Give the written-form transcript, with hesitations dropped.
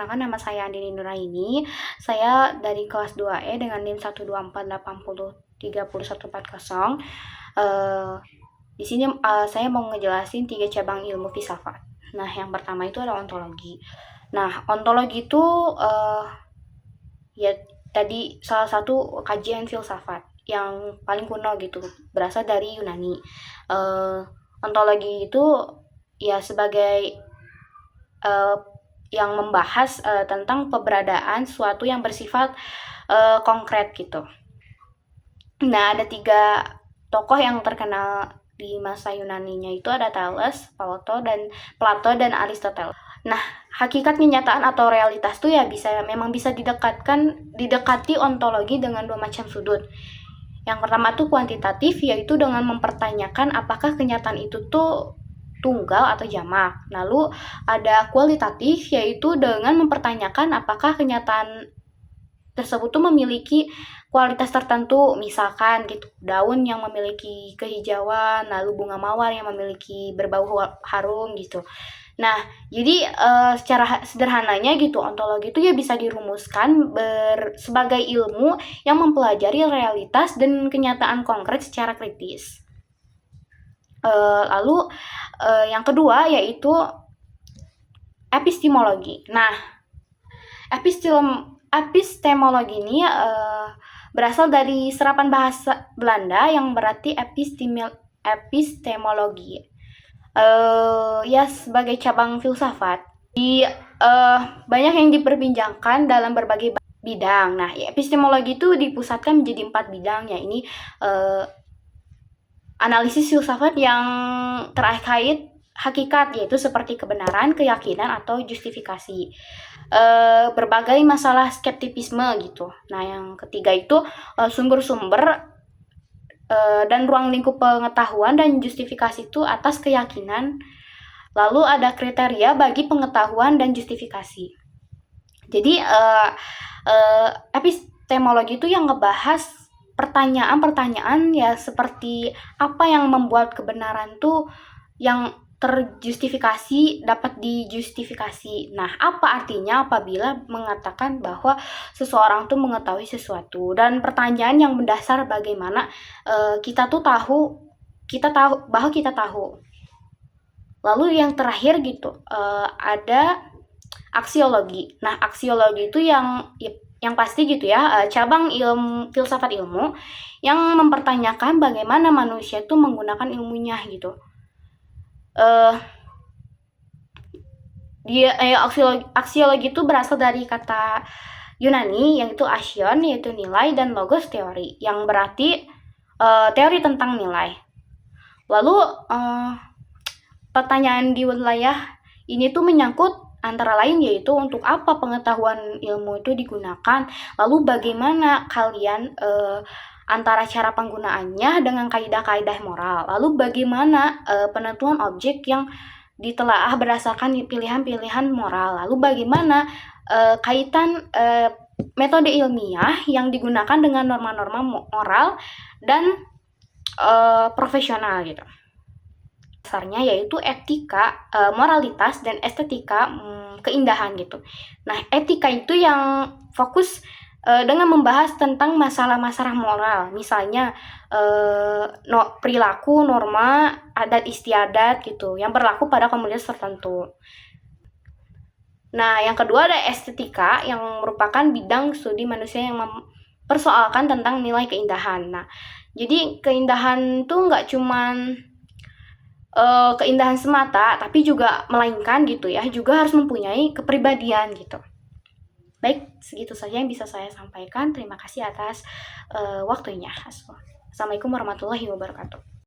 perkenalkan, nama saya Andini Nuraini. Saya dari kelas 2E dengan NIM 12480304140. Di sini saya mau ngejelasin 3 cabang ilmu filsafat. Nah, yang pertama itu ada ontologi. Nah, ontologi itu ya tadi salah satu kajian filsafat yang paling kuno gitu, berasal dari Yunani. Ontologi itu ya sebagai yang membahas tentang keberadaan suatu yang bersifat konkret gitu. Nah, ada 3 tokoh yang terkenal di masa Yunaninya itu ada Thales, Plato dan Aristoteles. Nah, hakikat kenyataan atau realitas tuh ya memang bisa didekati ontologi dengan 2 macam sudut. Yang pertama tuh kuantitatif, yaitu dengan mempertanyakan apakah kenyataan itu tuh tunggal atau jamak. Lalu ada kualitatif, yaitu dengan mempertanyakan apakah kenyataan tersebut tuh memiliki kualitas tertentu, misalkan gitu, daun yang memiliki kehijauan, lalu bunga mawar yang memiliki berbau harum gitu. Nah, jadi secara sederhananya gitu, ontologi itu ya bisa dirumuskan sebagai ilmu yang mempelajari realitas dan kenyataan konkret secara kritis. Lalu yang kedua yaitu epistemologi. Nah, epistemologi ini berasal dari serapan bahasa Belanda yang berarti epistemologi. Ya sebagai cabang filsafat. Banyak yang diperbincangkan dalam berbagai bidang. Nah, epistemologi itu dipusatkan menjadi 4 bidang, ya ini analisis filsafat yang terkait hakikat, yaitu seperti kebenaran, keyakinan, atau justifikasi. Berbagai masalah skeptisisme gitu. Nah, yang ketiga itu sumber-sumber dan ruang lingkup pengetahuan dan justifikasi itu atas keyakinan. Lalu ada kriteria bagi pengetahuan dan justifikasi. Jadi epistemologi itu yang ngebahas pertanyaan-pertanyaan ya seperti apa yang membuat kebenaran tuh yang terjustifikasi dapat dijustifikasi. Nah, apa artinya apabila mengatakan bahwa seseorang tuh mengetahui sesuatu, dan pertanyaan yang mendasar bagaimana kita tahu. Lalu yang terakhir gitu ada aksiologi. Nah, aksiologi itu yang pasti gitu ya, cabang filsafat ilmu yang mempertanyakan bagaimana manusia itu menggunakan ilmunya gitu. Aksiologi itu berasal dari kata Yunani yang itu asion, yaitu nilai, dan logos teori yang berarti teori tentang nilai. Lalu pertanyaan di wilayah ini tuh menyangkut antara lain yaitu untuk apa pengetahuan ilmu itu digunakan, lalu bagaimana kalian antara cara penggunaannya dengan kaidah-kaidah moral, lalu bagaimana penentuan objek yang ditelaah berdasarkan pilihan-pilihan moral, lalu bagaimana kaitan metode ilmiah yang digunakan dengan norma-norma moral dan profesional gitu. Dasarnya yaitu etika, moralitas, dan estetika keindahan gitu. Nah, etika itu yang fokus dengan membahas tentang masalah-masalah moral, misalnya perilaku, norma, adat istiadat gitu, yang berlaku pada komunitas tertentu. Nah, yang kedua ada estetika, yang merupakan bidang studi manusia yang mempersoalkan tentang nilai keindahan. Nah, jadi keindahan tuh nggak cuman keindahan semata, tapi juga melainkan gitu ya, juga harus mempunyai kepribadian gitu. Baik, segitu saja yang bisa saya sampaikan. Terima kasih atas waktunya. Assalamualaikum warahmatullahi wabarakatuh.